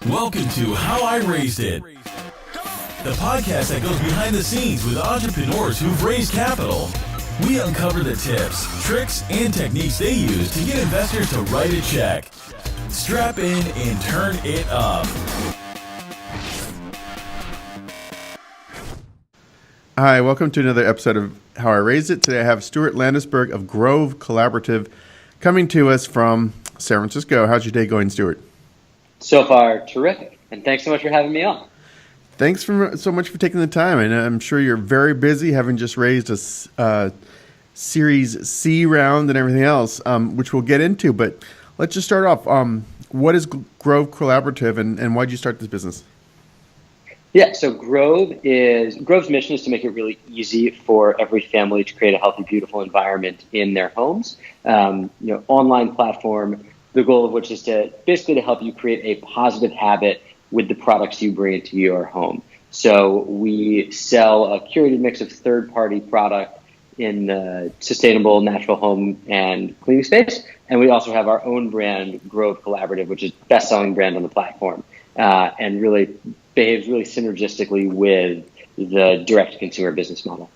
Welcome to How I Raised It, the podcast that goes behind the scenes with entrepreneurs who've raised capital. We uncover the tips, tricks, and techniques they use to get investors to write a check. Strap in and turn it up. Hi, welcome to another episode of How I Raised It. Today I have Stuart Landesberg of Grove Collaborative coming to us from San Francisco. How's your day going, Stuart? So far, terrific. And thanks so much for having me on. Thanks so much for taking the time. And I'm sure you're very busy, having just raised a Series C round and everything else, which we'll get into. But let's just start off. What is Grove Collaborative and why did you start this business? Yeah, so Grove's mission is to make it really easy for every family to create a healthy, beautiful environment in their homes. Online platform, the goal of which is to basically help you create a positive habit with the products you bring into your home. So we sell a curated mix of third-party product in the sustainable, natural home and cleaning space. And we also have our own brand, Grove Collaborative, which is best-selling brand on the platform, and really behaves really synergistically with the direct-to-consumer business model.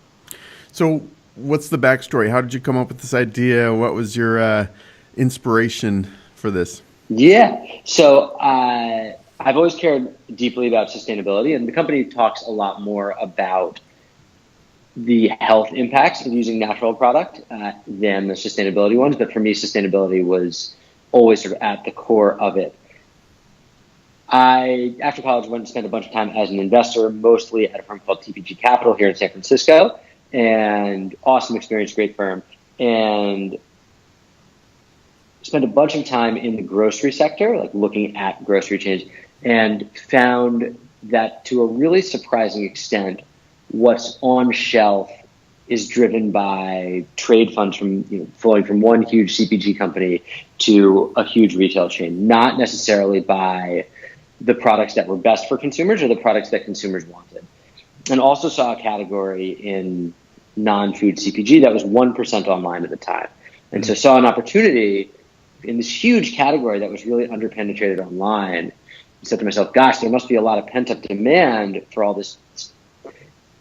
So what's the backstory? How did you come up with this idea? What was your inspiration for this? Yeah, so I've always cared deeply about sustainability, and the company talks a lot more about the health impacts of using natural product than the sustainability ones. But for me, sustainability was always sort of at the core of it. I, after college, went and spent a bunch of time as an investor, mostly at a firm called TPG Capital here in San Francisco, and awesome experience, great firm, and spent a bunch of time in the grocery sector, like looking at grocery chains, and found that to a really surprising extent, what's on shelf is driven by trade funds flowing from one huge CPG company to a huge retail chain, not necessarily by the products that were best for consumers or the products that consumers wanted. And also saw a category in non-food CPG that was 1% online at the time. And so saw an opportunity in this huge category that was really underpenetrated online. I said to myself, gosh, there must be a lot of pent-up demand for all this.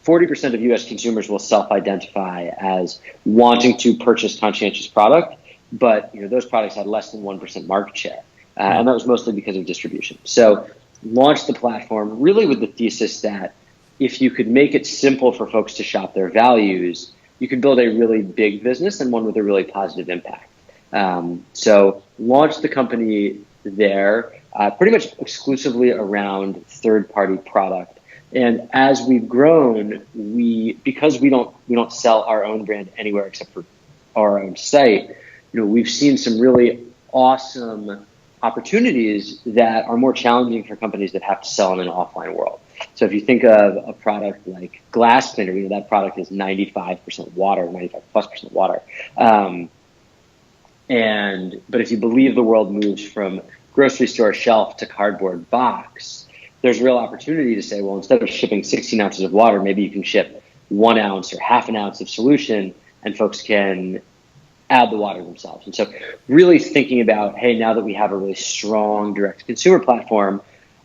40% of US consumers will self-identify as wanting to purchase conscientious product, but those products had less than 1% market share. And that was mostly because of distribution. So launched the platform really with the thesis that if you could make it simple for folks to shop their values, you could build a really big business and one with a really positive impact. So launched the company there, pretty much exclusively around third-party product. And as we've grown, because we don't sell our own brand anywhere except for our own site, we've seen some really awesome opportunities that are more challenging for companies that have to sell in an offline world. So if you think of a product like glass cleaner, that product is 95% water, 95+% water. But if you believe the world moves from grocery store shelf to cardboard box, there's real opportunity to say, well, instead of shipping 16 ounces of water, maybe you can ship 1 ounce or half an ounce of solution, and folks can add the water themselves. And so really thinking about, hey, now that we have a really strong direct-to-consumer platform,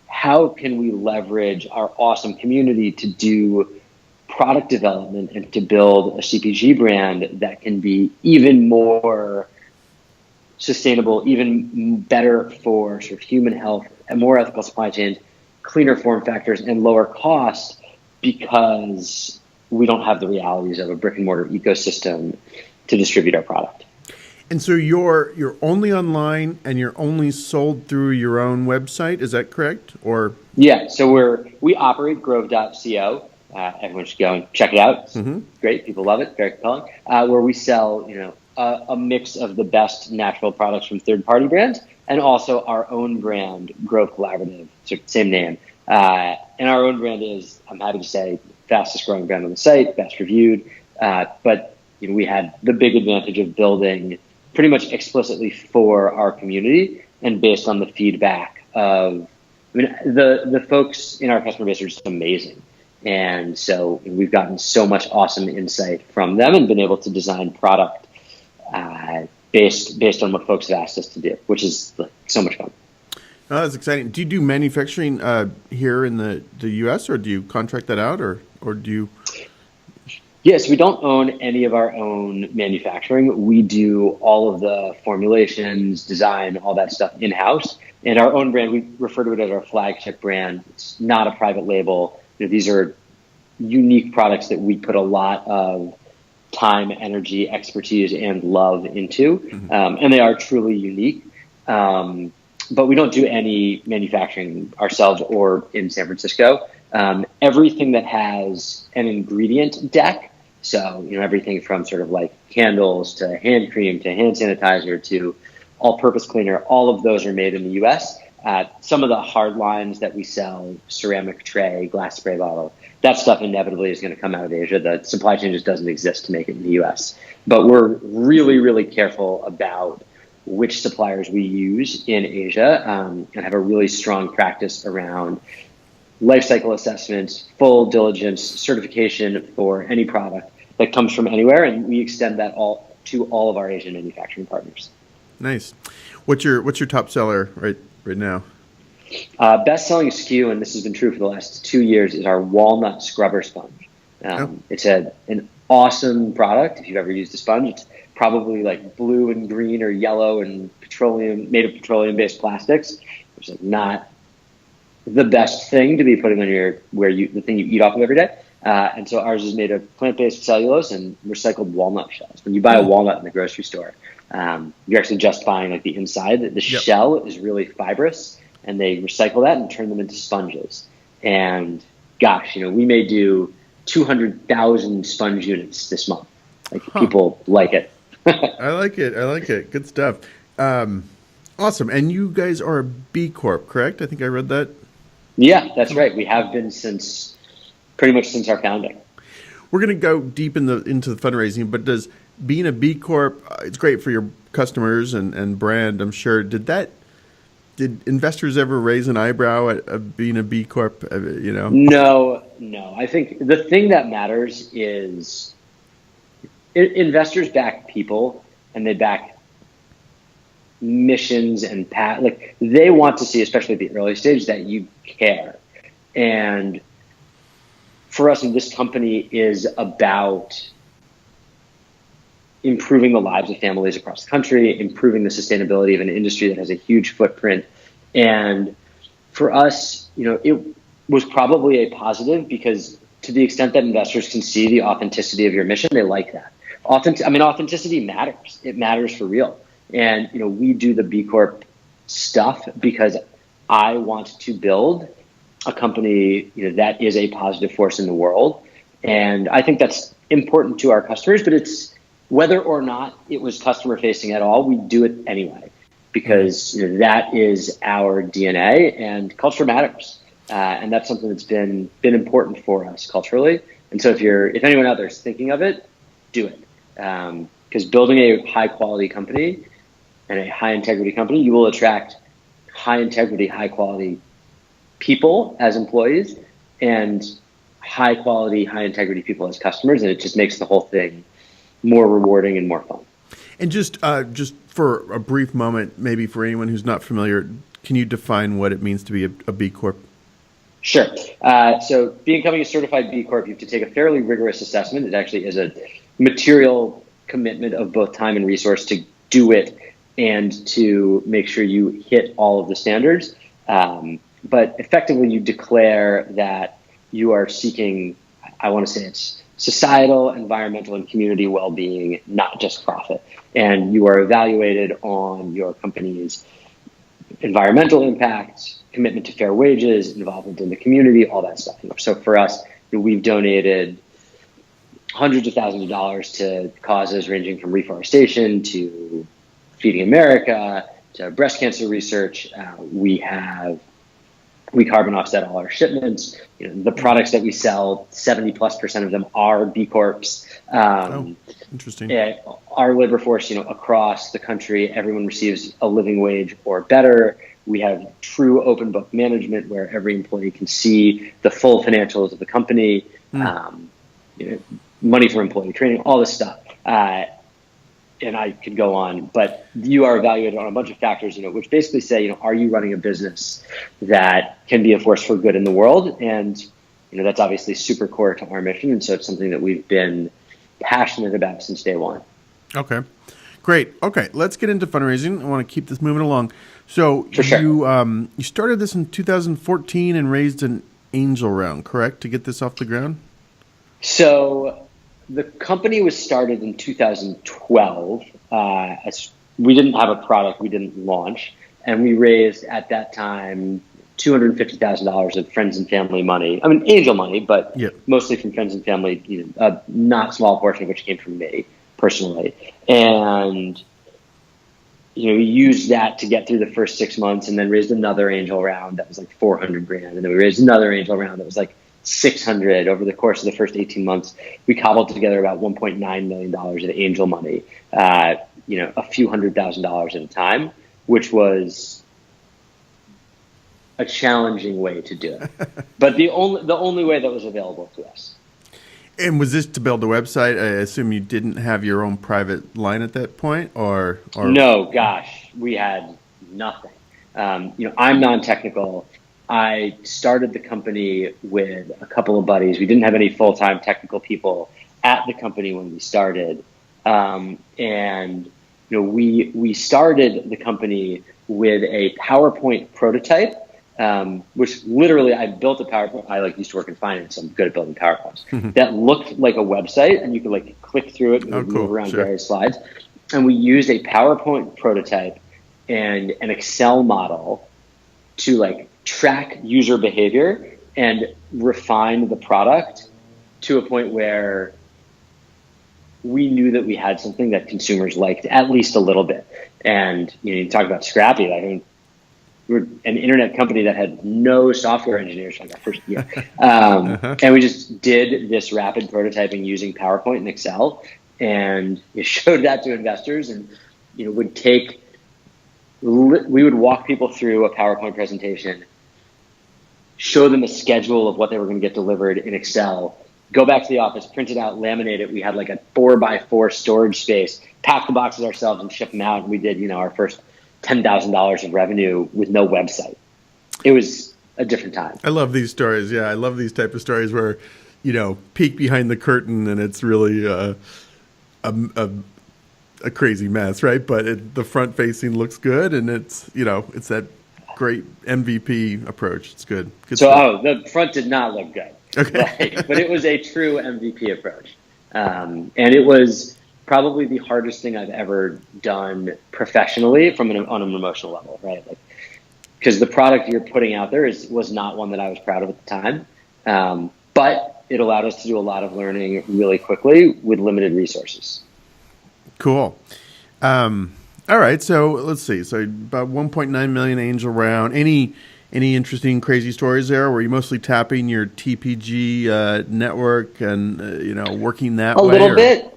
how can we leverage our awesome community to do product development and to build a CPG brand that can be even more sustainable, even better for sort of human health and more ethical supply chains, cleaner form factors, and lower cost, because we don't have the realities of a brick and mortar ecosystem to distribute our product. And so you're only online and you're only sold through your own website, is that correct? Or yeah, so we operate grove.co. Everyone should go and check it out. It's great, people love it, very compelling. Where we sell a mix of the best natural products from third-party brands and also our own brand, Grove Collaborative, so same name. And our own brand is, I'm happy to say, fastest growing brand on the site, best reviewed. But we had the big advantage of building pretty much explicitly for our community and based on the feedback of, the folks in our customer base are just amazing. And so we've gotten so much awesome insight from them and been able to design product based on what folks have asked us to do, which is so much fun. Oh, that's exciting. Do you do manufacturing here in the U.S. or do you contract that out or do you? Yes, we don't own any of our own manufacturing. We do all of the formulations, design, all that stuff in-house. And our own brand, we refer to it as our flagship brand. It's not a private label. These are unique products that we put a lot of time, energy, expertise, and love into. And they are truly unique. But we don't do any manufacturing ourselves or in San Francisco. Everything that has an ingredient deck, so everything from sort of like candles to hand cream to hand sanitizer to all-purpose cleaner, all of those are made in the U.S. Some of the hard lines that we sell, ceramic tray, glass spray bottle, that stuff inevitably is going to come out of Asia. The supply chain just doesn't exist to make it in the U.S. But we're really, really careful about which suppliers we use in Asia and have a really strong practice around life cycle assessments, full diligence, certification for any product that comes from anywhere, and we extend that all to all of our Asian manufacturing partners. Nice. What's your top seller right now? Best-selling SKU, and this has been true for the last 2 years, is our walnut scrubber sponge. It's an awesome product. If you've ever used a sponge, it's probably like blue and green or yellow and made of petroleum-based plastics, which is not the best thing to be putting on the thing you eat off of every day. And so ours is made of plant-based cellulose and recycled walnut shells. When you buy a walnut in the grocery store, you're actually just buying like the inside. The shell is really fibrous, and they recycle that and turn them into sponges. And gosh, we may do 200,000 sponge units this month. People like it. I like it. Good stuff. Awesome. And you guys are a B Corp, correct? I think I read that. Yeah, that's right. We have been pretty much since our founding. We're going to go deep into the fundraising, but does being a B Corp, it's great for your customers and brand, I'm sure. Did investors ever raise an eyebrow at being a B Corp? No. I think the thing that matters is investors back people, and they back missions and they want to see, especially at the early stage, that you care. And for us, this company is about improving the lives of families across the country, improving the sustainability of an industry that has a huge footprint. And for us, it was probably a positive, because to the extent that investors can see the authenticity of your mission, they like that. Authenticity matters. It matters for real. And, we do the B Corp stuff because I want to build a company, that is a positive force in the world. And I think that's important to our customers, but it's whether or not it was customer facing at all, we do it anyway, because that is our DNA, and culture matters. And that's something that's been important for us culturally. And so if anyone out there is thinking of it, do it. Because building a high quality company and a high integrity company, you will attract high integrity, high quality people as employees and high quality, high integrity people as customers. And it just makes the whole thing more rewarding and more fun. And just for a brief moment, maybe for anyone who's not familiar, can you define what it means to be a B Corp? Sure. So becoming a certified B Corp, you have to take a fairly rigorous assessment. It actually is a material commitment of both time and resource to do it and to make sure you hit all of the standards. But effectively, you declare that you are seeking, I want to say it's societal, environmental, and community well-being, not just profit. And you are evaluated on your company's environmental impact, commitment to fair wages, involvement in the community, all that stuff. So for us, we've donated hundreds of thousands of dollars to causes ranging from reforestation to Feeding America to breast cancer research. We carbon offset all our shipments. The products that we sell, 70+% of them are B Corps. Interesting. Our labor force, across the country, everyone receives a living wage or better. We have true open book management where every employee can see the full financials of the company, money for employee training, all this stuff. and I could go on, but you are evaluated on a bunch of factors, which basically say, are you running a business that can be a force for good in the world? And, that's obviously super core to our mission. And so it's something that we've been passionate about since day one. Okay, great. Okay, let's get into fundraising. I want to keep this moving along. So Sure. you started this in 2014 and raised an angel round, correct, to get this off the ground? So the company was started in 2012. As we didn't have a product, we didn't launch, and we raised at that time $250,000 of friends and family money. I mean, angel money, but mostly from friends and family. A not small portion of which came from me personally, and we used that to get through the first 6 months, and then raised another angel round that was like $400,000, and then we raised another angel round that was like $600,000 over the course of the first 18 months. We cobbled together about $1.9 million of angel money, a few $100,000 at a time, which was a challenging way to do it, but the only way that was available to us. And was this to build a website? I assume you didn't have your own private line at that point, or No, gosh, we had nothing. I'm non-technical. I started the company with a couple of buddies. We didn't have any full-time technical people at the company when we started, and we started the company with a PowerPoint prototype. Which literally I built a PowerPoint. I used to work in finance, so I'm good at building PowerPoints that looked like a website, and you could click through it and move around various slides. And we used a PowerPoint prototype and an Excel model to track user behavior and refine the product to a point where we knew that we had something that consumers liked at least a little bit. And you talk about scrappy. We were an internet company that had no software engineers for our first year. And we just did this rapid prototyping using PowerPoint and Excel, and showed that to investors, and we would walk people through a PowerPoint presentation, show them a schedule of what they were going to get delivered in Excel, go back to the office, print it out, laminate it. We had a 4x4 storage space, pack the boxes ourselves and ship them out. And we did, our first $10,000 of revenue with no website. It was a different time. I love these stories. Yeah, I love these type of stories where, peek behind the curtain and it's really a crazy mess, right? But the front facing looks good, and it's it's that great MVP approach. It's good. The front did not look good, okay, but it was a true MVP approach, and it was probably the hardest thing I've ever done professionally on an emotional level, right? Because the product you're putting out there was not one that I was proud of at the time, but it allowed us to do a lot of learning really quickly with limited resources. Cool. All right, so let's see. So about 1.9 million angel round. Any interesting, crazy stories there? Were you mostly tapping your TPG network and working that way? A little bit.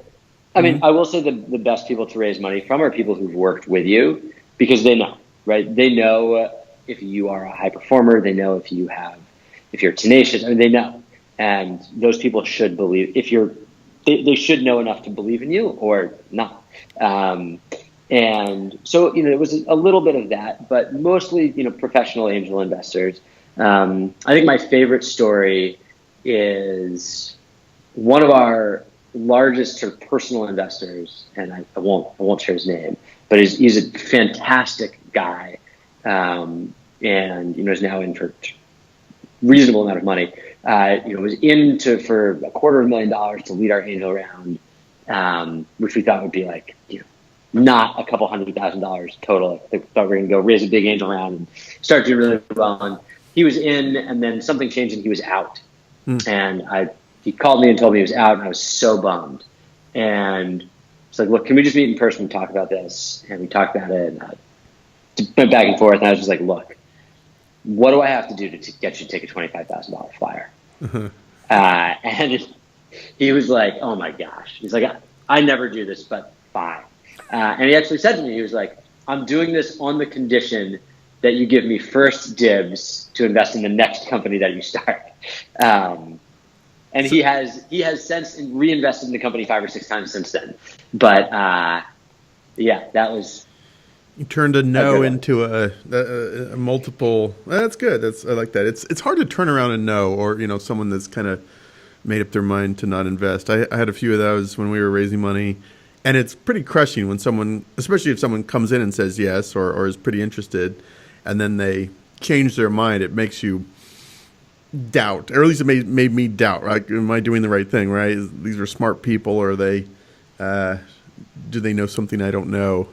I mean, I will say the best people to raise money from are people who've worked with you, because they know, right? They know if you are a high performer. They know if you're tenacious. I mean, they know, and those people should believe. They should know enough to believe in you or not. And so it was a little bit of that, but mostly professional angel investors. I think my favorite story is one of our largest sort of personal investors, and I won't share his name, but he's a fantastic guy, and is now in for reasonable amount of money. Was in for $250,000 to lead our angel round, which we thought would be not a couple $100,000 total. I thought we were going to go raise a big angel round and start doing really well. And he was in, and then something changed and he was out. And he called me and told me he was out, and I was so bummed. And it's look, can we just meet in person and talk about this? And we talked about it, and I went back and forth. And I was just look, what do I have to do to get you to take a $25,000 flyer? And he was like, oh my gosh. He's like, I never do this, but fine. And he actually said to me, he was like, I'm doing this on the condition that you give me first dibs to invest in the next company that you start. And he has since reinvested in the company 5 or 6 times since then. But yeah, that was. You turned a no into a multiple. That's good. I like that. It's hard to turn around a no, or someone that's kind of made up their mind to not invest. I had a few of those when we were raising money, and it's pretty crushing when someone, especially if someone comes in and says yes or is pretty interested, and then they change their mind. It makes you doubt, or at least it made me doubt. Right? Am I doing the right thing? Right? These are smart people, or are they? Do they know something I don't know?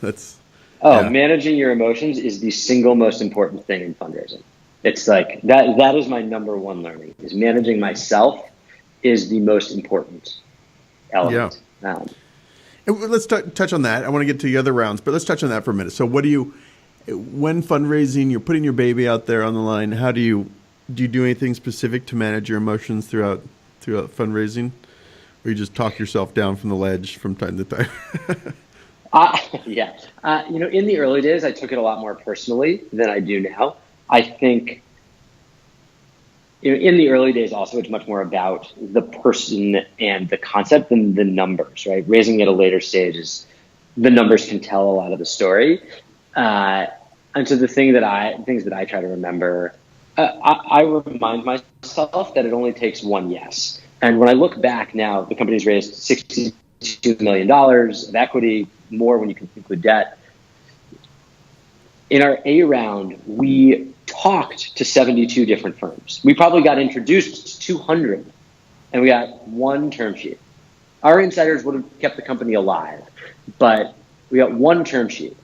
That's. Yeah. Managing your emotions is the single most important thing in fundraising. It's like that is my number one learning, is managing myself is the most important element. Yeah. Let's touch on that. I want to get to the other rounds, but let's touch on that for a minute. So when fundraising, you're putting your baby out there on the line, how do you do anything specific to manage your emotions throughout fundraising? Or you just talk yourself down from the ledge from time to time? Yeah. In the early days, I took it a lot more personally than I do now. I think in the early days, also, it's much more about the person and the concept than the numbers, right? Raising at a later stage the numbers can tell a lot of the story. And so the things that I try to remember, I remind myself that it only takes one yes. And when I look back now, the company's raised $62 million of equity, more when you can include debt. In our A round, we talked to 72 different firms. We probably got introduced to 200, and we got one term sheet. Our insiders would have kept the company alive, but we got one term sheet.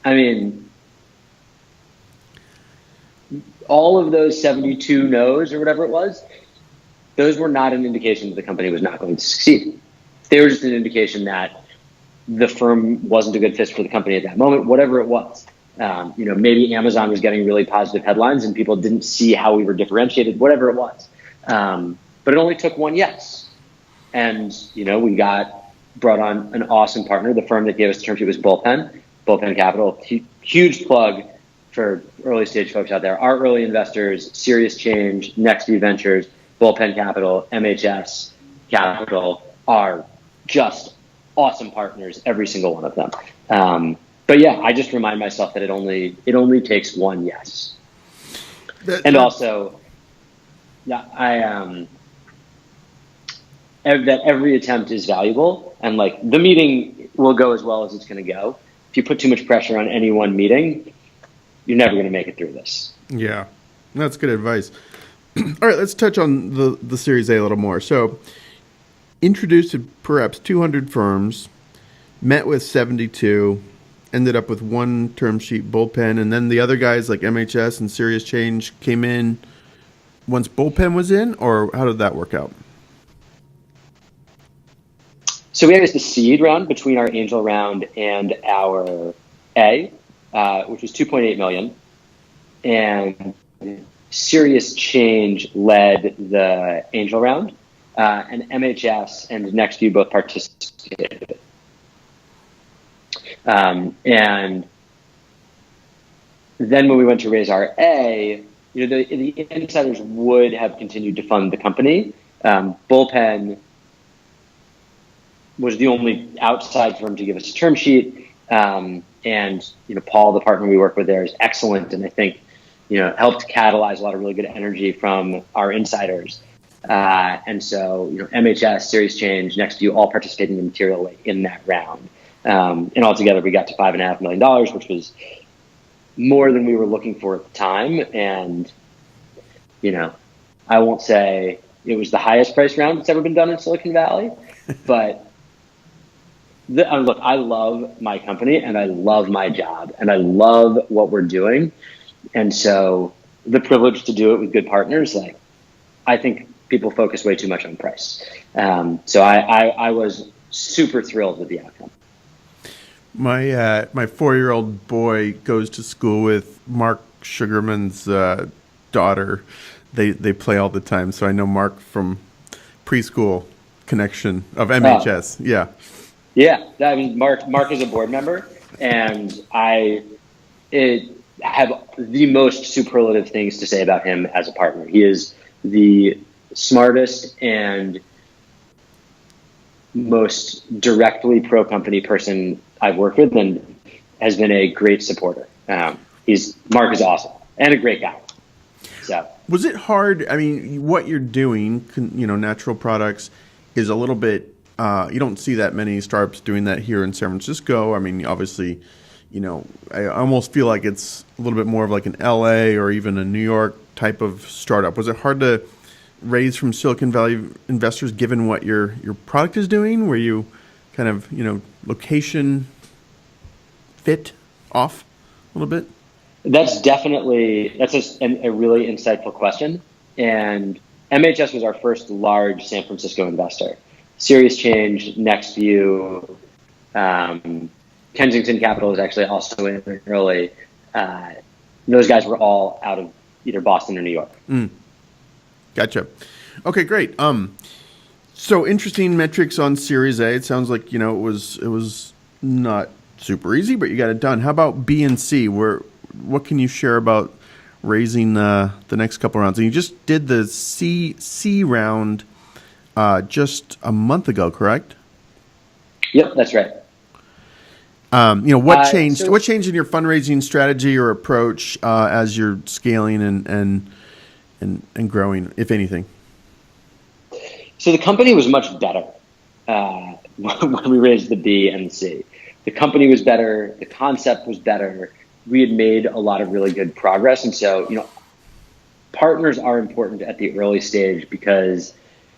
I mean, all of those 72 no's or whatever it was, those were not an indication that the company was not going to succeed. They were just an indication that the firm wasn't a good fit for the company at that moment, whatever it was. Maybe Amazon was getting really positive headlines and people didn't see how we were differentiated, whatever it was. But it only took one yes. And, we brought on an awesome partner. The firm that gave us the term sheet was Bullpen Capital. Huge plug for early stage folks out there. Our early investors, Serious Change, NextView Ventures, Bullpen Capital, MHS Capital, are just awesome partners, every single one of them. But yeah, I just remind myself that it only takes one yes. And also, that every attempt is valuable, and like the meeting will go as well as it's going to go. If you put too much pressure on any one meeting, you're never going to make it through this. Yeah, that's good advice. All right, let's touch on the Series A a little more. So, introduced to perhaps 200 firms, met with 72, ended up with one term sheet, Bullpen, and then the other guys like MHS and Serious Change came in once Bullpen was in, or how did that work out? So we had the seed round between our angel round and our A, which was 2.8 million, and Serious Change led the angel round. And MHS and NextView both participated. And then when we went to raise our A, the insiders would have continued to fund the company. Bullpen was the only outside firm to give us a term sheet. And Paul, the partner we work with there, is excellent, and I think helped catalyze a lot of really good energy from our insiders. And so, MHS, Serious Change, NextView all participating materially in that round. And altogether, we got to $5.5 million, which was more than we were looking for at the time. And, I won't say it was the highest price round that's ever been done in Silicon Valley, but look, I love my company and I love my job and I love what we're doing. And so the privilege to do it with good partners, I think people focus way too much on price. So I was super thrilled with the outcome. My 4-year-old boy goes to school with Mark Sugarman's daughter. They play all the time, so I know Mark from preschool connection of MHS. Yeah. I mean, Mark is a board member, and I have the most superlative things to say about him as a partner. He is the smartest and most directly pro company person I've worked with, and has been a great supporter. Mark is awesome and a great guy. So was it hard? I mean, what you're doing, natural products, is a little bit. You don't see that many startups doing that here in San Francisco. I mean, obviously, I almost feel like it's a little bit more of like an LA or even a New York type of startup. Was it hard to raise from Silicon Valley investors given what your product is doing? Were you kind of, location fit off a little bit? That's a really insightful question. And MHS was our first large San Francisco investor. Serious Change, NextView, Kensington Capital was actually also in early. Those guys were all out of either Boston or New York. Gotcha. Okay, great. So interesting metrics on Series A. It sounds like it was not super easy, but you got it done. How about B and C? What can you share about raising the next couple rounds? And you just did the C round just a month ago, correct? Yep, that's right. What changed? What changed in your fundraising strategy or approach as you're scaling and growing, if anything? So the company was much better when we raised the B and the C. The company was better. The concept was better. We had made a lot of really good progress. And so, partners are important at the early stage because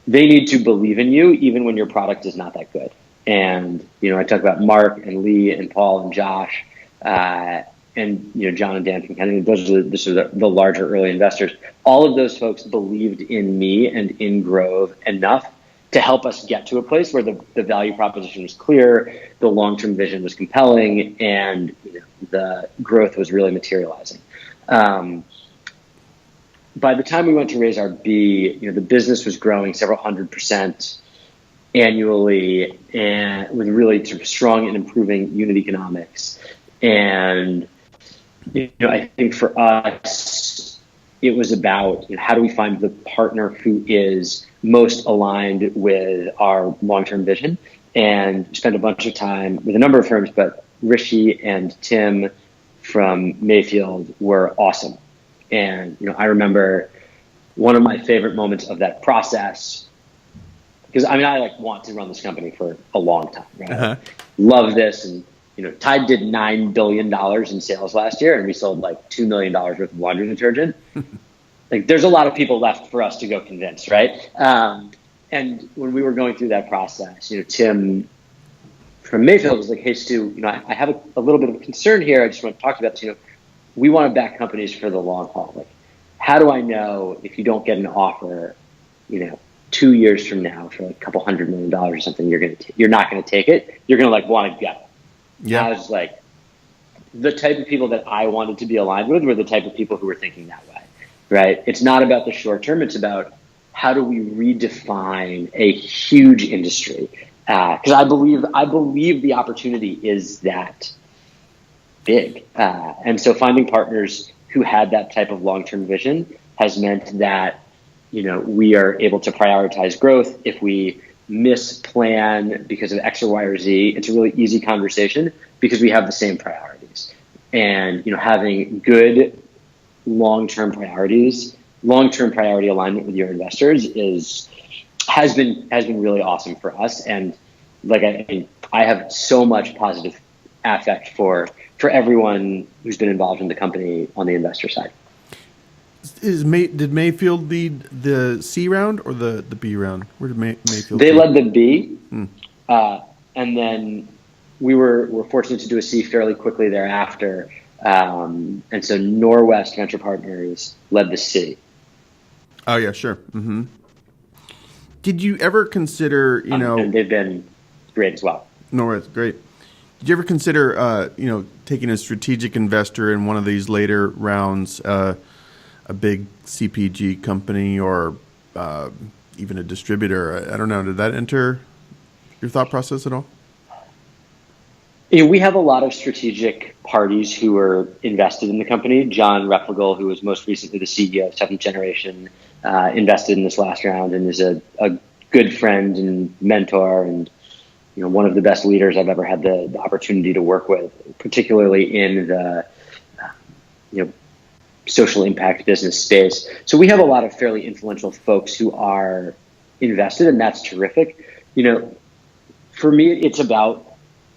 they need to believe in you even when your product is not that good. And, I talk about Mark and Lee and Paul and Josh and, John and Dan from Kennedy. Those are the larger early investors. All of those folks believed in me and in Grove enough to help us get to a place where the value proposition was clear, the long-term vision was compelling, and the growth was really materializing. By the time we went to raise our B, the business was growing several 100% annually, and with really sort of strong and improving unit economics. And I think for us, it was about how do we find the partner who is most aligned with our long-term vision, and spent a bunch of time with a number of firms, but Rishi and Tim from Mayfield were awesome. And, I remember one of my favorite moments of that process, because I want to run this company for a long time, right? Uh-huh. Love this. And, Tide did $9 billion in sales last year, and we sold $2 million worth of laundry detergent. There's a lot of people left for us to go convince, right? And when we were going through that process, Tim from Mayfield was like, "Hey, Stu, I have a little bit of a concern here. I just want to talk about this. We want to back companies for the long haul. How do I know if you don't get an offer, 2 years from now for a couple $100 million or something, you're not going to take it? You're going to want to go." Yeah. I was like, the type of people that I wanted to be aligned with were the type of people who were thinking that way, right? It's not about the short term. It's about how do we redefine a huge industry? Because I believe the opportunity is that big. And so finding partners who had that type of long-term vision has meant that, we are able to prioritize growth. If we misplan because of X or Y or Z, it's a really easy conversation because we have the same priorities. And, having good long-term priorities, long-term priority alignment with your investors has been really awesome for us. And I have so much positive affect for everyone who's been involved in the company on the investor side. Did Mayfield lead the C round or the B round? Where did Mayfield? They led the B, and then we were fortunate to do a C fairly quickly thereafter. And so Norwest Venture Partners led the C. Oh yeah, sure. Mm-hmm. Did you ever consider, and they've been great as well. Norwest, great. Did you ever consider, taking a strategic investor in one of these later rounds? A big CPG company or even a distributor? I don't know. Did that enter your thought process at all? We have a lot of strategic parties who are invested in the company. John Replogle, who was most recently the CEO of Seventh Generation, invested in this last round and is a good friend and mentor. And one of the best leaders I've ever had the opportunity to work with, particularly in the social impact business space. So we have a lot of fairly influential folks who are invested, and that's terrific. For me, it's about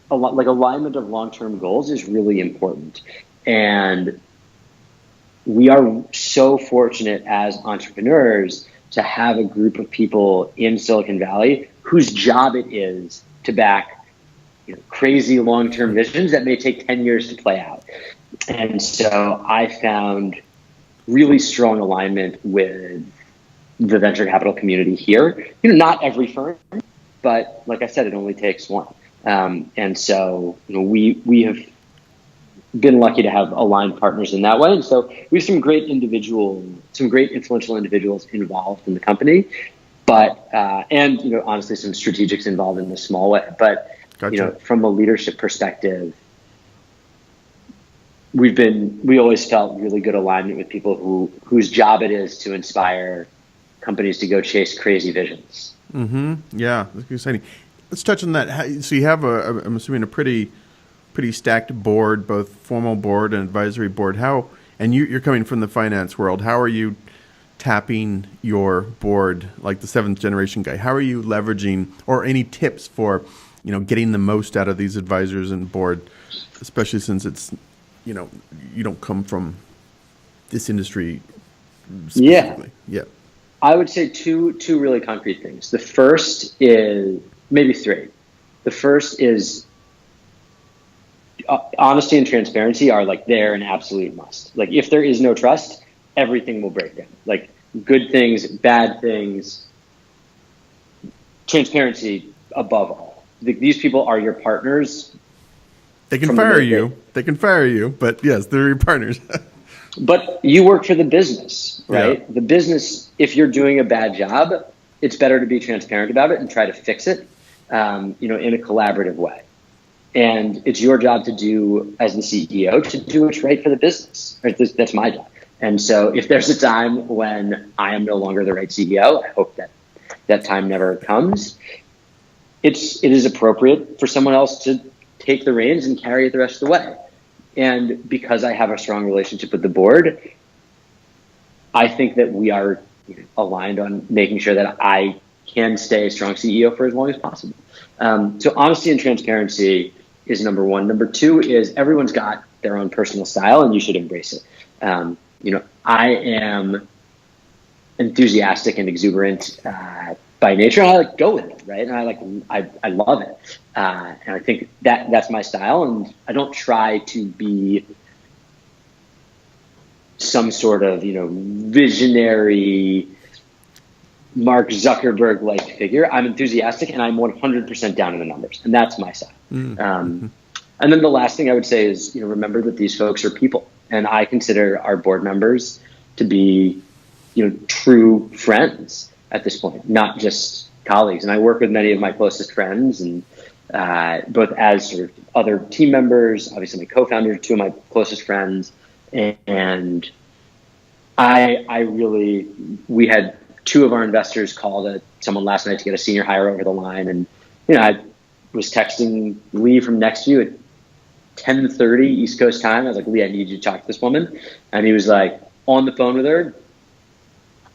alignment of long-term goals is really important. And we are so fortunate as entrepreneurs to have a group of people in Silicon Valley whose job it is to back crazy long-term visions that may take 10 years to play out. And so I found really strong alignment with the venture capital community here. Not every firm, but like I said, it only takes one. And so we have been lucky to have aligned partners in that way. And so we have some great influential individuals involved in the company, but and honestly some strategics involved in a small way. But Gotcha. From a leadership perspective, we always felt really good alignment with people whose job it is to inspire companies to go chase crazy visions. Mm-hmm. Yeah, that's exciting. Let's touch on that. So you have I'm assuming a pretty stacked board, both formal board and advisory board. And you're coming from the finance world. How are you tapping your board, like the seventh generation guy? How are you leveraging, or any tips for, getting the most out of these advisors and board, especially since it's, you don't come from this industry specifically. Yeah. I would say two really concrete things. The first is, maybe three. The first is honesty and transparency are they're an absolute must. If there is no trust, everything will break down. Good things, bad things, transparency above all. These people are your partners. They can fire you. They can fire you, but yes, they're your partners. But you work for the business, right? Yeah. The business, if you're doing a bad job, it's better to be transparent about it and try to fix it, in a collaborative way. And it's your job to do, as the CEO, to do what's right for the business. Right? That's my job. And so if there's a time when I am no longer the right CEO, I hope that time never comes. It is appropriate for someone else to take the reins and carry it the rest of the way. And because I have a strong relationship with the board, I think that we are aligned on making sure that I can stay a strong CEO for as long as possible. So honesty and transparency is number one. Number two is everyone's got their own personal style, and you should embrace it. I am enthusiastic and exuberant by nature, and I go with it, right? And I love it, and I think that's my style. And I don't try to be some sort of visionary Mark Zuckerberg-like figure. I'm enthusiastic, and I'm 100% down in the numbers, and that's my style. Mm-hmm. And then the last thing I would say is, remember that these folks are people, and I consider our board members to be, true friends at this point, not just colleagues. And I work with many of my closest friends, and both as sort of other team members, obviously my co-founders, two of my closest friends, and we had two of our investors call someone last night to get a senior hire over the line, and I was texting Lee from NextView at 10:30 East Coast time. I was like, Lee, I need you to talk to this woman, and he was on the phone with her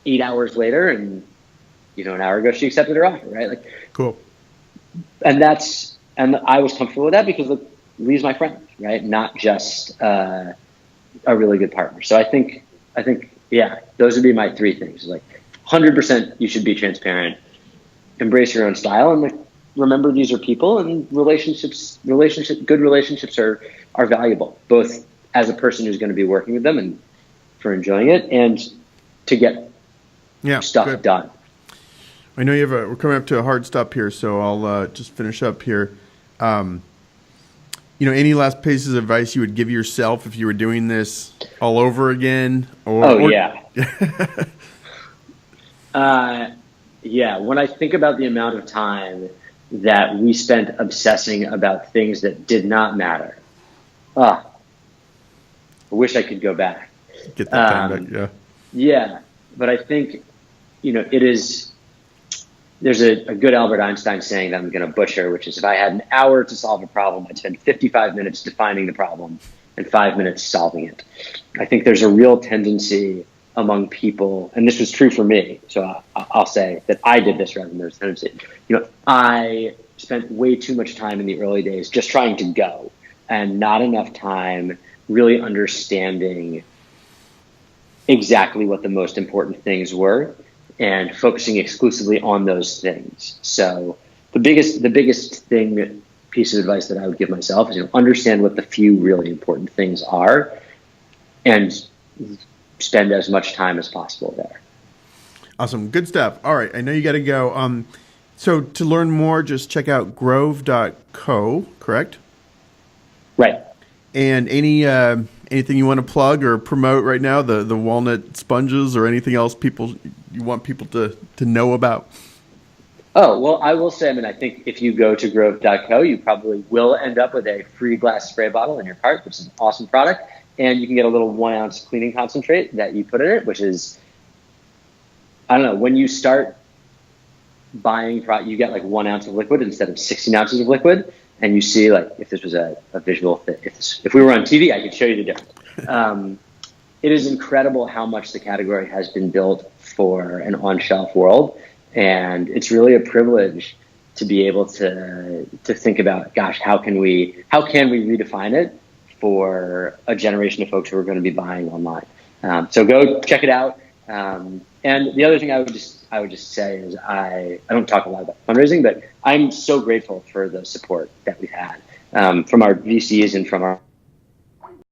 8 hours later, and an hour ago she accepted her offer, right? Cool. And I was comfortable with that because Lee's my friend, right? Not just a really good partner. So I think yeah, those would be my three things. 100% you should be transparent, embrace your own style, and remember these are people, and good relationships are valuable, both as a person who's going to be working with them and for enjoying it, and to get stuff done. I know we're coming up to a hard stop here, so I'll just finish up here. Any last pieces of advice you would give yourself if you were doing this all over again? Yeah. Yeah. When I think about the amount of time that we spent obsessing about things that did not matter, I wish I could go back. Get that time back, yeah. Yeah. But I think, it is there's a good Albert Einstein saying that I'm going to butcher, which is if I had an hour to solve a problem, I'd spend 55 minutes defining the problem and 5 minutes solving it. I think there's a real tendency among people, and this was true for me, so I'll say that I did this rather than there's a tendency. I spent way too much time in the early days just trying to go and not enough time really understanding exactly what the most important things were and focusing exclusively on those things. So the biggest piece of advice that I would give myself is understand what the few really important things are and spend as much time as possible there. Awesome. Good stuff. All right. I know you got to go. So to learn more, just check out grove.co, correct? Right. And anything you want to plug or promote right now, the walnut sponges or anything else you want people to know about? Oh, well, I will say, I think if you go to grove.co, you probably will end up with a free glass spray bottle in your cart, which is an awesome product. And you can get a little 1 ounce cleaning concentrate that you put in it, which is, I don't know, when you start buying product, you get like 1 ounce of liquid instead of 16 ounces of liquid. And you see, like, if this was a visual, if we were on TV, I could show you the difference. It is incredible how much the category has been built for an on-shelf world. And it's really a privilege to be able to think about, gosh, how can we redefine it for a generation of folks who are going to be buying online. So go check it out. And the other thing I would just say is I don't talk a lot about fundraising, but I'm so grateful for the support that we've had from our VCs and from our